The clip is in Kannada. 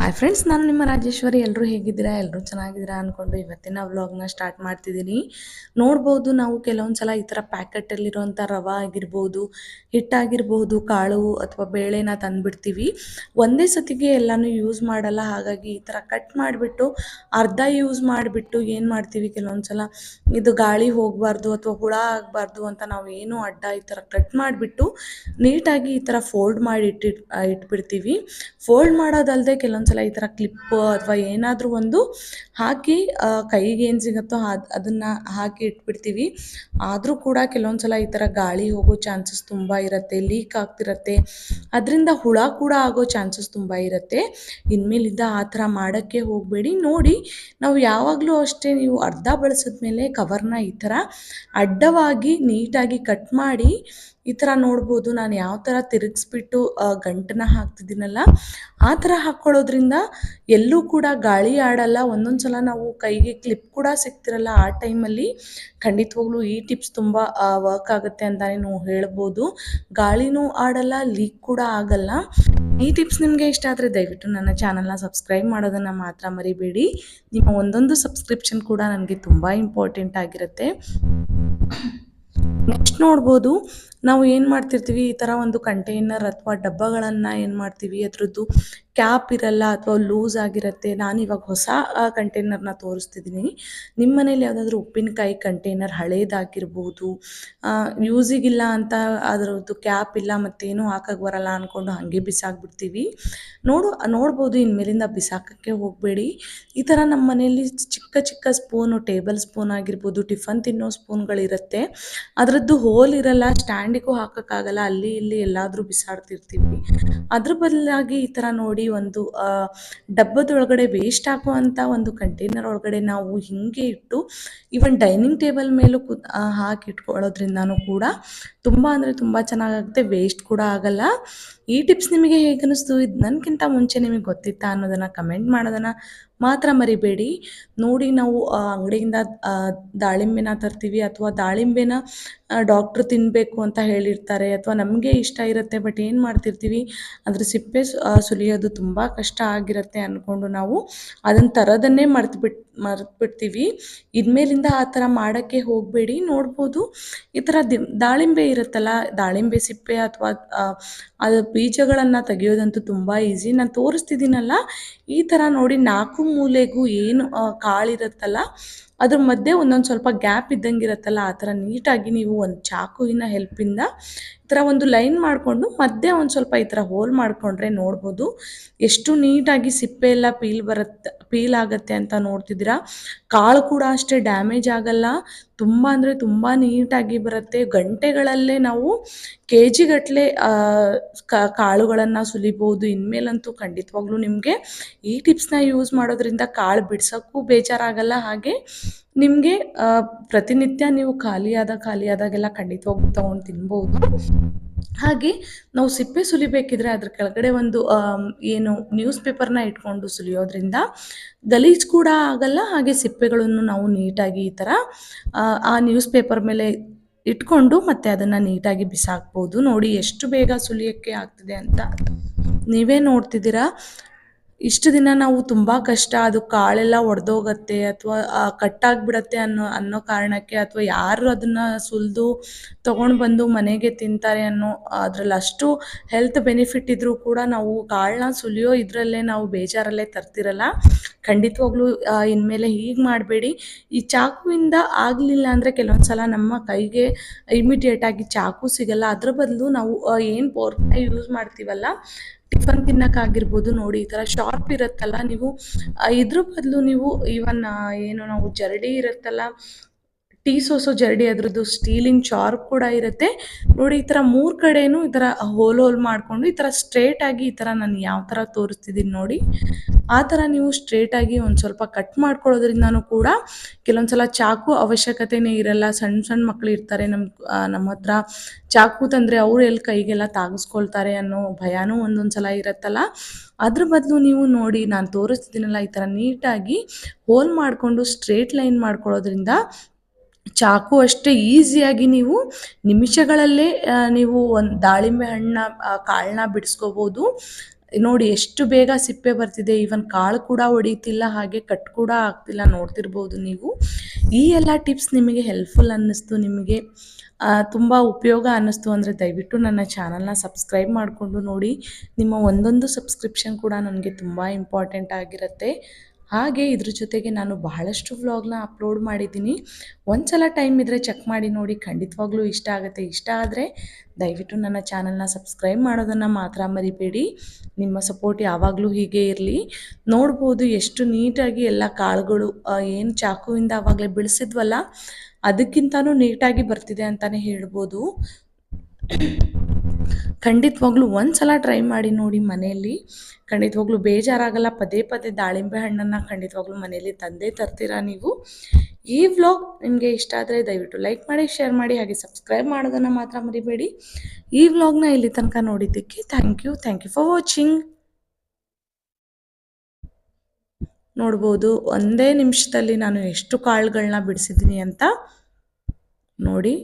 ಹಾಯ್ ಫ್ರೆಂಡ್ಸ್, ನಾನು ನಿಮ್ಮ ರಾಜೇಶ್ವರಿ. ಎಲ್ಲರೂ ಹೇಗಿದ್ದೀರಾ? ಎಲ್ಲರೂ ಚೆನ್ನಾಗಿದ್ದೀರಾ ಅಂದ್ಕೊಂಡು ಇವತ್ತಿನ ವ್ಲಾಗ್ನ ಸ್ಟಾರ್ಟ್ ಮಾಡ್ತಿದ್ದೀನಿ. ನೋಡ್ಬೋದು, ನಾವು ಕೆಲವೊಂದು ಸಲ ಈ ಥರ ಪ್ಯಾಕೆಟಲ್ಲಿರುವಂಥ ರವೆ ಆಗಿರ್ಬೋದು, ಹಿಟ್ಟಾಗಿರ್ಬೋದು, ಕಾಳು ಅಥವಾ ಬೇಳೆನ ತಂದುಬಿಡ್ತೀವಿ. ಒಂದೇ ಸತಿಗೆ ಎಲ್ಲನೂ ಯೂಸ್ ಮಾಡಲ್ಲ. ಹಾಗಾಗಿ ಈ ಥರ ಕಟ್ ಮಾಡಿಬಿಟ್ಟು ಅರ್ಧ ಯೂಸ್ ಮಾಡಿಬಿಟ್ಟು ಏನು ಮಾಡ್ತೀವಿ, ಕೆಲವೊಂದು ಸಲ ಇದು ಗಾಳಿ ಹೋಗಬಾರ್ದು ಅಥವಾ ಹುಳ ಆಗಬಾರ್ದು ಅಂತ ನಾವು ಏನು ಅಡ್ಡ ಈ ಥರ ಕಟ್ ಮಾಡಿಬಿಟ್ಟು ನೀಟಾಗಿ ಈ ಥರ ಫೋಲ್ಡ್ ಮಾಡಿ ಇಟ್ಬಿಡ್ತೀವಿ. ಫೋಲ್ಡ್ ಮಾಡೋದಲ್ಲದೆ ಕೆಲವೊಂದು ಸಲ ಈ ಥರ ಕ್ಲಿಪ್ಪು ಅಥವಾ ಏನಾದರೂ ಒಂದು ಹಾಕಿ ಕೈಗೆ ಏನು ಸಿಗುತ್ತೋ ಅದನ್ನು ಹಾಕಿ ಇಟ್ಬಿಡ್ತೀವಿ. ಆದರೂ ಕೂಡ ಕೆಲವೊಂದು ಸಲ ಈ ಥರ ಗಾಳಿ ಹೋಗೋ ಚಾನ್ಸಸ್ ತುಂಬ ಇರುತ್ತೆ, ಲೀಕ್ ಆಗ್ತಿರುತ್ತೆ. ಅದರಿಂದ ಹುಳ ಕೂಡ ಆಗೋ ಚಾನ್ಸಸ್ ತುಂಬ ಇರುತ್ತೆ. ಇನ್ಮೇಲಿಂದ ಆ ಥರ ಮಾಡೋಕ್ಕೆ ಹೋಗಬೇಡಿ. ನೋಡಿ, ನಾವು ಯಾವಾಗಲೂ ಅಷ್ಟೇ, ನೀವು ಅರ್ಧ ಬಳಸಿದ್ಮೇಲೆ ಕವರ್ನ ಈ ಥರ ಅಡ್ಡವಾಗಿ ನೀಟಾಗಿ ಕಟ್ ಮಾಡಿ ಈ ಥರ ನೋಡ್ಬೋದು. ನಾನು ಯಾವ ಥರ ತಿರುಗಿಸ್ಬಿಟ್ಟು ಗಂಟನ್ನ ಹಾಕ್ತಿದ್ದೀನಲ್ಲ, ಆ ಥರ ಹಾಕ್ಕೊಳ್ಳೋದ್ರಿಂದ ಎಲ್ಲೂ ಕೂಡ ಗಾಳಿ ಆಡಲ್ಲ. ಒಂದೊಂದು ಸಲ ನಾವು ಕೈಗೆ ಕ್ಲಿಪ್ ಕೂಡ ಸಿಗ್ತಿರಲ್ಲ, ಆ ಟೈಮಲ್ಲಿ ಖಂಡಿತವಾಗ್ಲೂ ಈ ಟಿಪ್ಸ್ ತುಂಬ ವರ್ಕ್ ಆಗುತ್ತೆ ಅಂತಲೇ ನಾವು ಹೇಳ್ಬೋದು. ಗಾಳಿನೂ ಆಡಲ್ಲ, ಲೀಕ್ ಕೂಡ ಆಗಲ್ಲ. ಈ ಟಿಪ್ಸ್ ನಿಮಗೆ ಇಷ್ಟ ಆದರೆ ದಯವಿಟ್ಟು ನನ್ನ ಚಾನಲ್ನ ಸಬ್ಸ್ಕ್ರೈಬ್ ಮಾಡೋದನ್ನು ಮಾತ್ರ ಮರಿಬೇಡಿ. ನಿಮ್ಮ ಒಂದೊಂದು ಸಬ್ಸ್ಕ್ರಿಪ್ಷನ್ ಕೂಡ ನನಗೆ ತುಂಬ ಇಂಪಾರ್ಟೆಂಟ್ ಆಗಿರುತ್ತೆ. ನೆಕ್ಸ್ಟ್ ನೋಡ್ಬೋದು, ನಾವು ಏನು ಮಾಡ್ತಿರ್ತೀವಿ, ಈ ಥರ ಒಂದು ಕಂಟೈನರ್ ಅಥವಾ ಡಬ್ಬಗಳನ್ನು ಏನು ಮಾಡ್ತೀವಿ, ಅದ್ರದ್ದು ಕ್ಯಾಪ್ ಇರಲ್ಲ ಅಥವಾ ಲೂಸ್ ಆಗಿರುತ್ತೆ. ನಾನಿವಾಗ ಹೊಸ ಕಂಟೈನರ್ನ ತೋರಿಸ್ತಿದ್ದೀನಿ. ನಿಮ್ಮ ಮನೇಲಿ ಯಾವುದಾದ್ರೂ ಉಪ್ಪಿನಕಾಯಿ ಕಂಟೈನರ್ ಹಳೇದಾಗಿರ್ಬೋದು, ಯೂಸಿಗಿಲ್ಲ ಅಂತ ಅದರದ್ದು ಕ್ಯಾಪ್ ಇಲ್ಲ ಮತ್ತೇನು ಹಾಕಕ್ಕೆ ಬರಲ್ಲ ಅಂದ್ಕೊಂಡು ಹಾಗೆ ಬಿಸಾಕ್ಬಿಡ್ತೀವಿ. ನೋಡ್ಬೋದು, ಇನ್ಮೇಲಿಂದ ಬಿಸಾಕೋಕ್ಕೆ ಹೋಗಬೇಡಿ. ಈ ಥರ ನಮ್ಮ ಮನೆಯಲ್ಲಿ ಚಿಕ್ಕ ಚಿಕ್ಕ ಸ್ಪೂನು, ಟೇಬಲ್ ಸ್ಪೂನ್ ಆಗಿರ್ಬೋದು, ಟಿಫನ್ ತಿನ್ನೋ ಸ್ಪೂನ್ಗಳಿರುತ್ತೆ. ಅದರದ್ದು ಹೋಲ್ ಇರಲ್ಲ, ಸ್ಟ್ಯಾಂಡಿಗೂ ಹಾಕೋಕ್ಕಾಗಲ್ಲ, ಅಲ್ಲಿ ಇಲ್ಲಿ ಎಲ್ಲಾದರೂ ಬಿಸಾಡ್ತಿರ್ತೀವಿ. ಅದ್ರ ಬದಲಾಗಿ ಈ ಥರ ನೋಡಿ, ಒಂದು ಡಬ್ಬದೊಳಗಡೆ ವೇಸ್ಟ್ ಆಗುವಂಥ ಒಂದು ಕಂಟೈನರ್ ಒಳಗಡೆ ನಾವು ಹಿಂಗೆ ಇಟ್ಟು ಈವನ್ ಡೈನಿಂಗ್ ಟೇಬಲ್ ಮೇಲೂ ಹಾಕಿ ಇಟ್ಕೊಳ್ಳೋದ್ರಿಂದನೂ ಕೂಡ ತುಂಬ ಅಂದರೆ ತುಂಬ ಚೆನ್ನಾಗಾಗುತ್ತೆ, ವೇಸ್ಟ್ ಕೂಡ ಆಗಲ್ಲ. ಈ ಟಿಪ್ಸ್ ನಿಮಗೆ ಹೇಗೆ ಅನ್ನಿಸ್ತು? ಇದು ನನಗಿಂತ ಮುಂಚೆ ನಿಮಗೆ ಗೊತ್ತಿತ್ತಾ ಅನ್ನೋದನ್ನು ಕಮೆಂಟ್ ಮಾಡೋದನ್ನು ಮಾತ್ರ ಮರಿಬೇಡಿ. ನೋಡಿ, ನಾವು ಅಂಗಡಿಯಿಂದ ದಾಳಿಂಬೆನ ತರ್ತೀವಿ ಅಥವಾ ದಾಳಿಂಬೆನ ಡಾಕ್ಟ್ರು ತಿನ್ನಬೇಕು ಅಂತ ಹೇಳಿರ್ತಾರೆ, ಅಥವಾ ನಮಗೆ ಇಷ್ಟ ಇರುತ್ತೆ, ಬಟ್ ಏನು ಮಾಡ್ತಿರ್ತೀವಿ, ಅದ್ರ ಸಿಪ್ಪೆ ಸುಲಿಯೋದು ತುಂಬ ಕಷ್ಟ ಆಗಿರುತ್ತೆ ಅಂದ್ಕೊಂಡು ನಾವು ಅದನ್ನು ತರೋದನ್ನೇ ಮರೆತುಬಿಡ್ತೀವಿ. ಇನ್ಮೇಲಿಂದ ಆ ಥರ ಮಾಡೋಕ್ಕೆ ಹೋಗಬೇಡಿ. ನೋಡ್ಬೋದು, ಈ ಥರ ದಾಳಿಂಬೆ ಇರುತ್ತಲ್ಲ, ದಾಳಿಂಬೆ ಸಿಪ್ಪೆ ಅಥವಾ ಅದು ಬೀಜಗಳನ್ನು ತೆಗೆಯೋದಂತೂ ತುಂಬ ಈಸಿ. ನಾನು ತೋರಿಸ್ತಿದ್ದೀನಲ್ಲ, ಈ ಥರ ನೋಡಿ, 4 ಮೂಲೆಗೂ ಏನು ಕಾಳಿರುತ್ತಲ್ಲ, ಅದ್ರ ಮಧ್ಯೆ ಒಂದೊಂದು ಸ್ವಲ್ಪ ಗ್ಯಾಪ್ ಇದ್ದಂಗೆ ಇರುತ್ತಲ್ಲ, ಆ ಥರ ನೀಟಾಗಿ ನೀವು ಒಂದು ಚಾಕುವಿನ ಹೆಲ್ಪಿಂದ ಈ ಥರ ಒಂದು ಲೈನ್ ಮಾಡಿಕೊಂಡು ಮಧ್ಯೆ ಒಂದು ಸ್ವಲ್ಪ ಈ ಥರ ಹೋಲ್ ಮಾಡಿಕೊಂಡ್ರೆ ನೋಡ್ಬೋದು ಎಷ್ಟು ನೀಟಾಗಿ ಸಿಪ್ಪೆ ಎಲ್ಲ ಪೀಲ್ ಆಗುತ್ತೆ ಅಂತ ನೋಡ್ತಿದ್ದೀರಾ. ಕಾಳು ಕೂಡ ಅಷ್ಟೇ ಡ್ಯಾಮೇಜ್ ಆಗಲ್ಲ, ತುಂಬ ಅಂದರೆ ತುಂಬ ನೀಟಾಗಿ ಬರುತ್ತೆ. ಗಂಟೆಗಳಲ್ಲೇ ನಾವು KG ಗಟ್ಟಲೆ ಕಾಳುಗಳನ್ನು ಸುಲಿಬೋದು. ಇನ್ಮೇಲಂತೂ ಖಂಡಿತವಾಗ್ಲೂ ನಿಮಗೆ ಈ ಟಿಪ್ಸ್ನ ಯೂಸ್ ಮಾಡೋದ್ರಿಂದ ಕಾಳು ಬಿಡ್ಸೋಕ್ಕೂ ಬೇಜಾರಾಗಲ್ಲ. ಹಾಗೆ ನಿಮಗೆ ಪ್ರತಿನಿತ್ಯ ನೀವು ಖಾಲಿಯಾದಾಗೆಲ್ಲ ಖಂಡಿತವಾಗ್ಲೂ ತೊಗೊಂಡು ತಿನ್ಬೋದು. ಹಾಗೆ ನಾವು ಸಿಪ್ಪೆ ಸುಲಿಬೇಕಿದ್ರೆ ಅದ್ರ ಕೆಳಗಡೆ ಒಂದು ಏನು ನ್ಯೂಸ್ ಪೇಪರ್ನ ಇಟ್ಕೊಂಡು ಸುಲಿಯೋದ್ರಿಂದ ಗಲೀಜು ಕೂಡ ಆಗಲ್ಲ. ಹಾಗೆ ಸಿಪ್ಪೆಗಳನ್ನು ನಾವು ನೀಟಾಗಿ ಈ ಥರ ಆ ನ್ಯೂಸ್ ಪೇಪರ್ ಮೇಲೆ ಇಟ್ಕೊಂಡು ಮತ್ತೆ ಅದನ್ನು ನೀಟಾಗಿ ಬಿಸಾಕ್ಬೋದು. ನೋಡಿ, ಎಷ್ಟು ಬೇಗ ಸುಲಿಯೋಕ್ಕೆ ಆಗ್ತಿದೆ ಅಂತ ನೀವೇ ನೋಡ್ತಿದ್ದೀರಾ. ಇಷ್ಟು ದಿನ ನಾವು ತುಂಬ ಕಷ್ಟ, ಅದು ಕಾಳೆಲ್ಲ ಒಡೆದೋಗತ್ತೆ ಅಥವಾ ಕಟ್ಟಾಗಿಬಿಡತ್ತೆ ಅನ್ನೋ ಕಾರಣಕ್ಕೆ, ಅಥವಾ ಯಾರು ಅದನ್ನು ಸುಲಿದು ತೊಗೊಂಡು ಬಂದು ಮನೆಗೆ ತಿಂತಾರೆ ಅನ್ನೋ ಅದರಲ್ಲಿ ಅಷ್ಟು ಹೆಲ್ತ್ ಬೆನಿಫಿಟ್ ಇದ್ದರೂ ಕೂಡ ನಾವು ಕಾಳನ್ನ ಸುಲಿಯೋ ಇದರಲ್ಲೇ ನಾವು ಬೇಜಾರಲ್ಲೇ ತರ್ತಿರಲ್ಲ. ಖಂಡಿತವಾಗ್ಲೂ ಇನ್ಮೇಲೆ ಹೀಗೆ ಮಾಡಬೇಡಿ. ಈ ಚಾಕುವಿಂದ ಆಗಲಿಲ್ಲ ಅಂದರೆ ಕೆಲವೊಂದು ಸಲ ನಮ್ಮ ಕೈಗೆ ಇಮಿಡಿಯೇಟಾಗಿ ಚಾಕು ಸಿಗಲ್ಲ. ಅದ್ರ ಬದಲು ನಾವು ಏನು ಫೋರ್ಕ್ನ ಯೂಸ್ ಮಾಡ್ತೀವಲ್ಲ, ಟಿಫನ್ ತಿನ್ನೋಕ್ಕಾಗಿರ್ಬೋದು, ನೋಡಿ ಈ ಥರ ಶಾರ್ಪ್ ಇರುತ್ತಲ್ಲ, ನೀವು ಇದ್ರ ಬದಲು ನೀವು ಈವನ್ ಏನು ನಾವು ಜರಡಿ ಇರುತ್ತಲ್ಲ, ಟೀ ಸೋಸೋ ಜರಡಿ, ಅದ್ರದ್ದು ಸ್ಟೀಲಿನ ಶಾರ್ಪ್ ಕೂಡ ಇರುತ್ತೆ. ನೋಡಿ, ಈ ಥರ 3 ಕಡೆನೂ ಈ ಥರ ಹೋಲ್ ಮಾಡಿಕೊಂಡು ಈ ಥರ ಸ್ಟ್ರೇಟಾಗಿ, ಈ ಥರ ನಾನು ಯಾವ ಥರ ತೋರಿಸ್ತಿದ್ದೀನಿ ನೋಡಿ, ಆ ಥರ ನೀವು ಸ್ಟ್ರೇಟಾಗಿ ಒಂದು ಸ್ವಲ್ಪ ಕಟ್ ಮಾಡ್ಕೊಳ್ಳೋದ್ರಿಂದನೂ ಕೂಡ ಕೆಲವೊಂದು ಸಲ ಚಾಕು ಅವಶ್ಯಕತೆಯೇ ಇರಲ್ಲ. ಸಣ್ಣ ಮಕ್ಕಳು ಇರ್ತಾರೆ ನಮ್ಮ ಹತ್ರ, ಚಾಕು ತಂದರೆ ಅವರು ಎಲ್ಲಿ ಕೈಗೆಲ್ಲ ತಾಗಿಸ್ಕೊಳ್ತಾರೆ ಅನ್ನೋ ಭಯನೂ ಒಂದೊಂದು ಸಲ ಇರುತ್ತಲ್ಲ. ಅದ್ರ ಬದಲು ನೀವು ನೋಡಿ, ನಾನು ತೋರಿಸ್ತಿದ್ದೀನಲ್ಲ, ಈ ಥರ ನೀಟಾಗಿ ಹೋಲ್ ಮಾಡಿಕೊಂಡು ಸ್ಟ್ರೇಟ್ ಲೈನ್ ಮಾಡ್ಕೊಳ್ಳೋದ್ರಿಂದ ಚಾಕು ಅಷ್ಟೇ ಈಸಿಯಾಗಿ ನೀವು ನಿಮಿಷಗಳಲ್ಲೇ ನೀವು ಒಂದು ದಾಳಿಂಬೆ ಹಣ್ಣನ್ನ ಕಾಳನ್ನ ಬಿಡಿಸ್ಕೋಬೋದು. ನೋಡಿ ಎಷ್ಟು ಬೇಗ ಸಿಪ್ಪೆ ಬರ್ತಿದೆ, ಈವನ್ ಕಾಳು ಕೂಡ ಒಡೀತಿಲ್ಲ, ಹಾಗೆ ಕಟ್ ಕೂಡ ಆಗ್ತಿಲ್ಲ, ನೋಡ್ತಿರ್ಬೋದು ನೀವು. ಈ ಎಲ್ಲ ಟಿಪ್ಸ್ ನಿಮಗೆ ಹೆಲ್ಪ್ಫುಲ್ ಅನ್ನಿಸ್ತು, ನಿಮಗೆ ತುಂಬ ಉಪಯೋಗ ಅನ್ನಿಸ್ತು ಅಂದರೆ ದಯವಿಟ್ಟು ನನ್ನ ಚಾನಲ್ನ ಸಬ್ಸ್ಕ್ರೈಬ್ ಮಾಡಿಕೊಂಡು ನೋಡಿ. ನಿಮ್ಮ ಒಂದೊಂದು ಸಬ್ಸ್ಕ್ರಿಪ್ಷನ್ ಕೂಡ ನನಗೆ ತುಂಬ ಇಂಪಾರ್ಟೆಂಟ್ ಆಗಿರುತ್ತೆ. ಹಾಗೆ ಇದ್ರ ಜೊತೆಗೆ ನಾನು ಬಹಳಷ್ಟು ವ್ಲಾಗ್ನ ಅಪ್ಲೋಡ್ ಮಾಡಿದ್ದೀನಿ. ಒಂದ್ಸಲ ಟೈಮ್ ಇದ್ದರೆ ಚೆಕ್ ಮಾಡಿ ನೋಡಿ, ಖಂಡಿತವಾಗ್ಲೂ ಇಷ್ಟ ಆಗುತ್ತೆ. ಇಷ್ಟ ಆದರೆ ದಯವಿಟ್ಟು ನನ್ನ ಚಾನಲ್ನ ಸಬ್ಸ್ಕ್ರೈಬ್ ಮಾಡೋದನ್ನು ಮಾತ್ರ ಮರಿಬೇಡಿ. ನಿಮ್ಮ ಸಪೋರ್ಟ್ ಯಾವಾಗಲೂ ಹೀಗೆ ಇರಲಿ. ನೋಡ್ಬೋದು ಎಷ್ಟು ನೀಟಾಗಿ ಎಲ್ಲ ಕಾಳುಗಳು ಏನು ಚಾಕುವಿಂದ ಆವಾಗಲೇ ಬಿಡಿಸಿದ್ವಲ್ಲ ಅದಕ್ಕಿಂತನೂ ನೀಟಾಗಿ ಬರ್ತಿದೆ ಅಂತಲೇ ಹೇಳ್ಬೋದು. ಖಂಡಿತವಾಗ್ಲೂ ಒಂದ್ಸಲ ಟ್ರೈ ಮಾಡಿ ನೋಡಿ ಮನೆಯಲ್ಲಿ, ಖಂಡಿತವಾಗ್ಲೂ ಬೇಜಾರಾಗಲ್ಲ. ಪದೇ ಪದೇ ದಾಳಿಂಬೆ ಹಣ್ಣನ್ನು ಖಂಡಿತವಾಗ್ಲೂ ಮನೆಯಲ್ಲಿ ತಂದೇ ತರ್ತೀರಾ ನೀವು. ಈ ವ್ಲಾಗ್ ನಿಮಗೆ ಇಷ್ಟ ಆದರೆ ದಯವಿಟ್ಟು ಲೈಕ್ ಮಾಡಿ, ಶೇರ್ ಮಾಡಿ, ಹಾಗೆ ಸಬ್ಸ್ಕ್ರೈಬ್ ಮಾಡೋದನ್ನು ಮಾತ್ರ ಮರಿಬೇಡಿ. ಈ ವ್ಲಾಗ್ನ ಇಲ್ಲಿ ತನಕ ನೋಡಿದ್ದಕ್ಕೆ ಥ್ಯಾಂಕ್ ಯು ಫಾರ್ ವಾಚಿಂಗ್. ನೋಡ್ಬೋದು ಒಂದೇ ನಿಮಿಷದಲ್ಲಿ ನಾನು ಎಷ್ಟು ಕಾಳುಗಳನ್ನ ಬಿಡಿಸಿದ್ದೀನಿ ಅಂತ ನೋಡಿ.